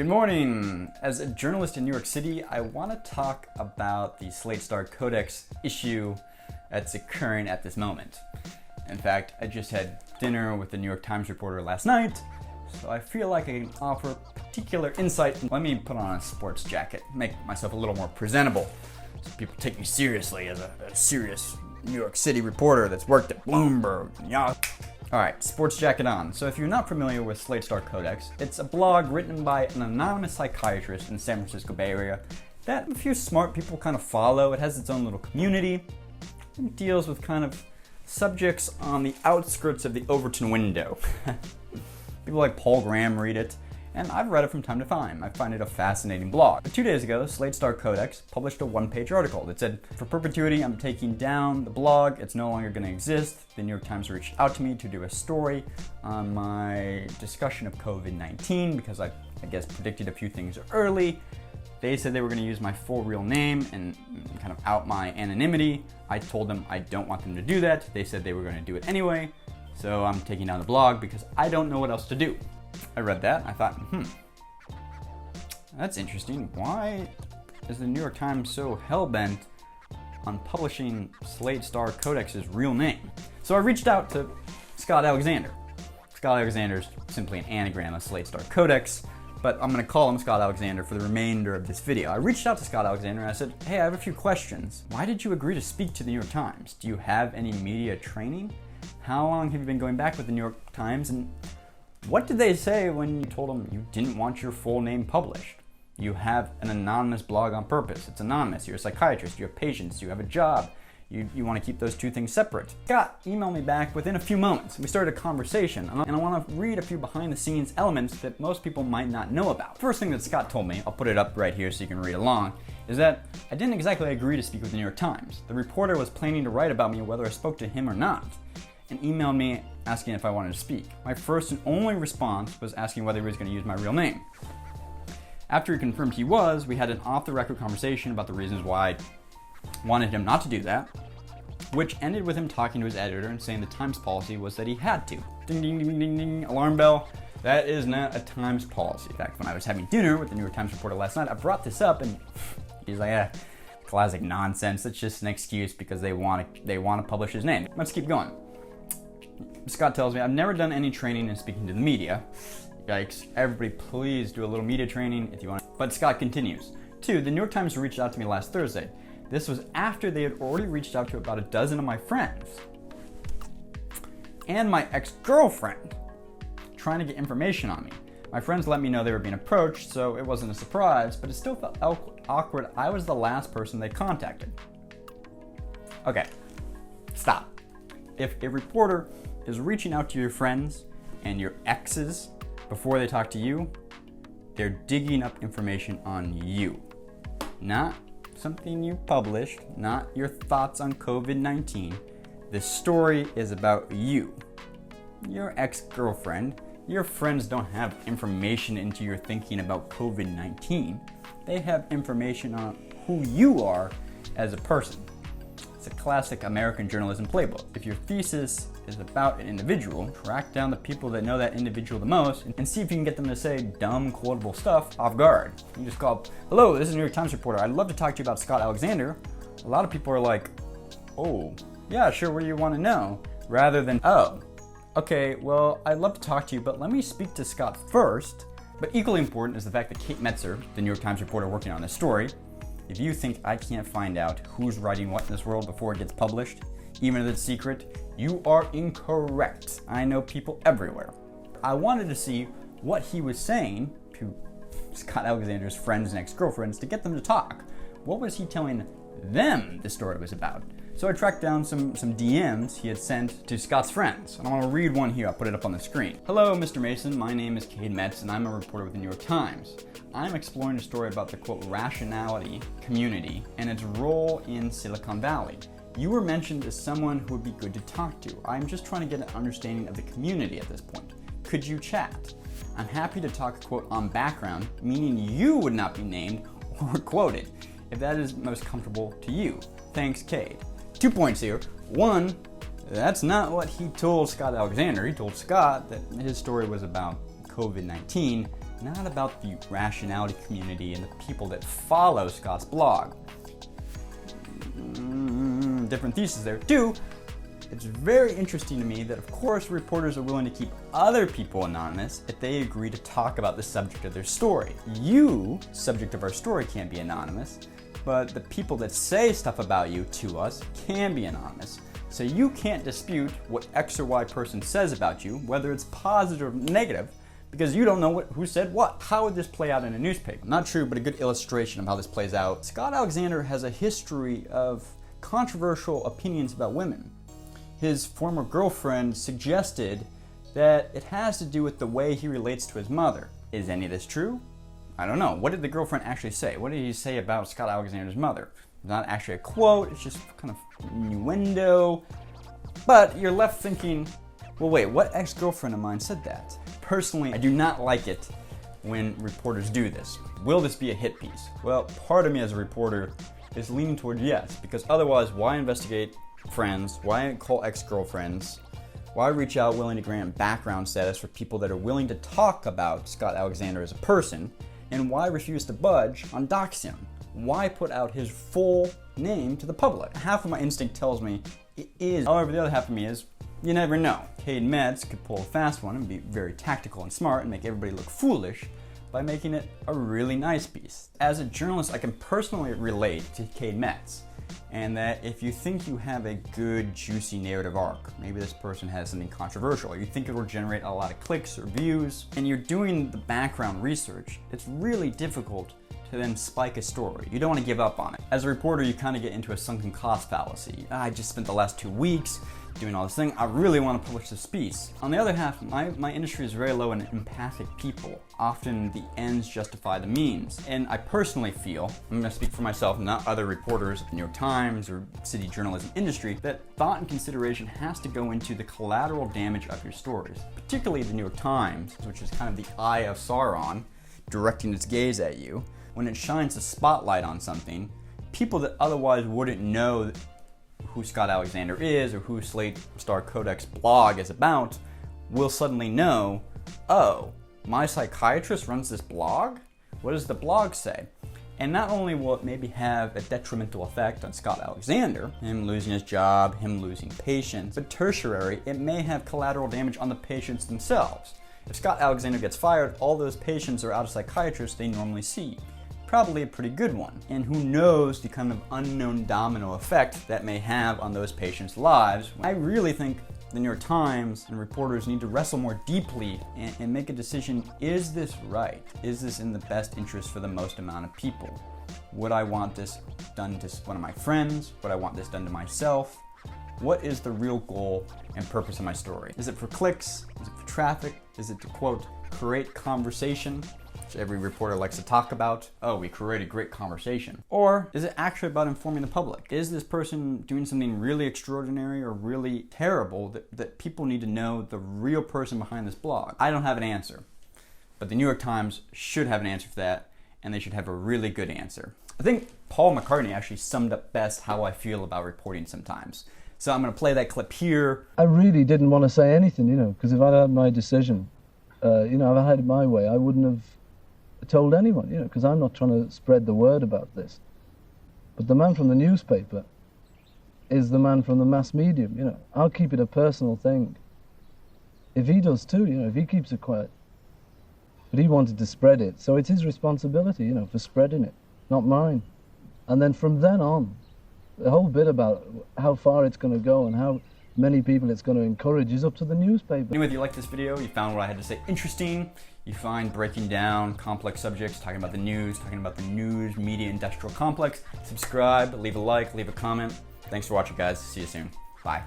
Good morning! As a journalist in New York City, I want to talk about the Slate Star Codex issue that's occurring at this moment. In fact, I just had dinner with the New York Times reporter last night, so I feel like I can offer particular insight. Let me put on a sports jacket, make myself a little more presentable, so people take me seriously as a serious New York City reporter that's worked at Bloomberg. Yeah. Alright, sports jacket on. So if you're not familiar with Slate Star Codex, it's a blog written by an anonymous psychiatrist in the San Francisco Bay Area that a few smart people kind of follow. It has its own little community and deals with kind of subjects on the outskirts of the Overton window. People like Paul Graham read it, and I've read it from time to time. I find it a fascinating blog. But 2 days ago, Slate Star Codex published a one-page article that said, "For perpetuity, I'm taking down the blog. It's no longer going to exist." The New York Times reached out to me to do a story on my discussion of COVID-19 because I guess predicted a few things early. They said they were going to use my full real name and kind of out my anonymity. I told them I don't want them to do that. They said they were going to do it anyway. So I'm taking down the blog because I don't know what else to do. I read that, I thought, that's interesting. Why is the New York Times so hell-bent on publishing Slate Star Codex's real name? So I reached out to Scott Alexander. Scott Alexander is simply an anagram of Slate Star Codex, but I'm going to call him Scott Alexander for the remainder of this video. I reached out to Scott Alexander and I said, hey, I have a few questions. Why did you agree to speak to the New York Times? Do you have any media training? How long have you been going back with the New York Times? And what did they say when you told them you didn't want your full name published? You have an anonymous blog on purpose. It's anonymous. You're a psychiatrist. You have patients. You have a job. You want to keep those two things separate. Scott emailed me back within a few moments. We started a conversation, and I want to read a few behind-the-scenes elements that most people might not know about. First thing that Scott told me, I'll put it up right here so you can read along, is that I didn't exactly agree to speak with the New York Times. The reporter was planning to write about me whether I spoke to him or not, and emailed me asking if I wanted to speak. My first and only response was asking whether he was going to use my real name. After he confirmed he was, we had an off-the-record conversation about the reasons why I wanted him not to do that, which ended with him talking to his editor and saying the Times policy was that he had to. Ding, ding, ding, ding, ding, alarm bell. That is not a Times policy. In fact, when I was having dinner with the New York Times reporter last night, I brought this up and he's like, classic nonsense. It's just an excuse because they want to publish his name. Let's keep going. Scott tells me, I've never done any training in speaking to the media. Yikes. Everybody please do a little media training if you want. But Scott continues. 2, the New York Times reached out to me last Thursday. This was after they had already reached out to about a dozen of my friends. And my ex-girlfriend, trying to get information on me. My friends let me know they were being approached, so it wasn't a surprise, but it still felt awkward. I was the last person they contacted. Okay, stop. If a reporter is reaching out to your friends and your exes before they talk to you, they're digging up information on you. Not something you published, not your thoughts on COVID-19. This story is about you. Your ex-girlfriend, your friends don't have information into your thinking about COVID-19. They have information on who you are as a person. It's a classic American journalism playbook. If your thesis is about an individual, track down the people that know that individual the most and see if you can get them to say dumb, quotable stuff off guard. You just call, hello, this is a New York Times reporter. I'd love to talk to you about Scott Alexander. A lot of people are like, oh, yeah, sure, what do you want to know? Rather than, oh, okay, well, I'd love to talk to you, but let me speak to Scott first. But equally important is the fact that Kate Metzer, the New York Times reporter working on this story, if you think I can't find out who's writing what in this world before it gets published, even if it's secret, you are incorrect. I know people everywhere. I wanted to see what he was saying to Scott Alexander's friends and ex-girlfriends to get them to talk. What was he telling them the story was about? So I tracked down some DMs he had sent to Scott's friends. And I want to read one here. I'll put it up on the screen. Hello, Mr. Mason. My name is Kate Metz, and I'm a reporter with the New York Times. I'm exploring a story about the, quote, rationality community and its role in Silicon Valley. You were mentioned as someone who would be good to talk to. I'm just trying to get an understanding of the community at this point. Could you chat? I'm happy to talk, quote, on background, meaning you would not be named or quoted, if that is most comfortable to you. Thanks, Kate. 2 points here. 1, that's not what he told Scott Alexander. He told Scott that his story was about COVID-19, not about the rationality community and the people that follow Scott's blog. Different thesis there. 2, it's very interesting to me that of course reporters are willing to keep other people anonymous if they agree to talk about the subject of their story. You, subject of our story, can't be anonymous, but the people that say stuff about you to us can be anonymous. So you can't dispute what X or Y person says about you, whether it's positive or negative, because you don't know who said what. How would this play out in a newspaper? Not true, but a good illustration of how this plays out. Scott Alexander has a history of controversial opinions about women. His former girlfriend suggested that it has to do with the way he relates to his mother. Is any of this true? I don't know. What did the girlfriend actually say? What did he say about Scott Alexander's mother? It's not actually a quote, it's just kind of innuendo. But you're left thinking, well, wait, what ex-girlfriend of mine said that? Personally, I do not like it when reporters do this. Will this be a hit piece? Well, part of me as a reporter is leaning toward yes, because otherwise, why investigate friends? Why call ex-girlfriends? Why reach out willing to grant background status for people that are willing to talk about Scott Alexander as a person? And why refuse to budge on Doxxing? Why put out his full name to the public? Half of my instinct tells me it is. However, the other half of me is, you never know. Cade Metz could pull a fast one and be very tactical and smart and make everybody look foolish by making it a really nice piece. As a journalist, I can personally relate to Cade Metz, and that if you think you have a good, juicy narrative arc, maybe this person has something controversial, or you think it will generate a lot of clicks or views, and you're doing the background research, it's really difficult to then spike a story. You don't want to give up on it. As a reporter, you kind of get into a sunken cost fallacy. I just spent the last 2 weeks doing all this thing. I really want to publish this piece. On the other half, my industry is very low in empathic people. Often the ends justify the means. And I personally feel, I'm going to speak for myself, not other reporters at the New York Times or city journalism industry, that thought and consideration has to go into the collateral damage of your stories. Particularly the New York Times, which is kind of the eye of Sauron, directing its gaze at you. When it shines a spotlight on something, people that otherwise wouldn't know who Scott Alexander is or who Slate Star Codex Blog is about will suddenly know, oh, my psychiatrist runs this blog? What does the blog say? And not only will it maybe have a detrimental effect on Scott Alexander, him losing his job, him losing patients, but tertiary, it may have collateral damage on the patients themselves. If Scott Alexander gets fired, all those patients are out of psychiatrists they normally see. Probably a pretty good one. And who knows the kind of unknown domino effect that may have on those patients' lives. I really think the New York Times and reporters need to wrestle more deeply and make a decision, is this right? Is this in the best interest for the most amount of people? Would I want this done to one of my friends? Would I want this done to myself? What is the real goal and purpose of my story? Is it for clicks? Is it for traffic? Is it to, quote, create conversation? Which every reporter likes to talk about. Oh, we created great conversation. Or is it actually about informing the public? Is this person doing something really extraordinary or really terrible that people need to know the real person behind this blog? I don't have an answer, but the New York Times should have an answer for that, and they should have a really good answer. I think Paul McCartney actually summed up best how I feel about reporting sometimes. So I'm going to play that clip here. I really didn't want to say anything, because if I'd had my decision, if I had it my way, I wouldn't have told anyone, because I'm not trying to spread the word about this. But the man from the newspaper is the man from the mass medium, I'll keep it a personal thing. If he does too, if he keeps it quiet. But he wanted to spread it, so it's his responsibility, for spreading it, not mine. And then from then on, the whole bit about how far it's going to go and how many people it's going to encourage is up to the newspaper. Anyway, if you liked this video, you found what I had to say interesting, you find breaking down complex subjects, talking about the news media industrial complex, subscribe, leave a like, leave a comment. Thanks for watching, guys. See you soon. Bye.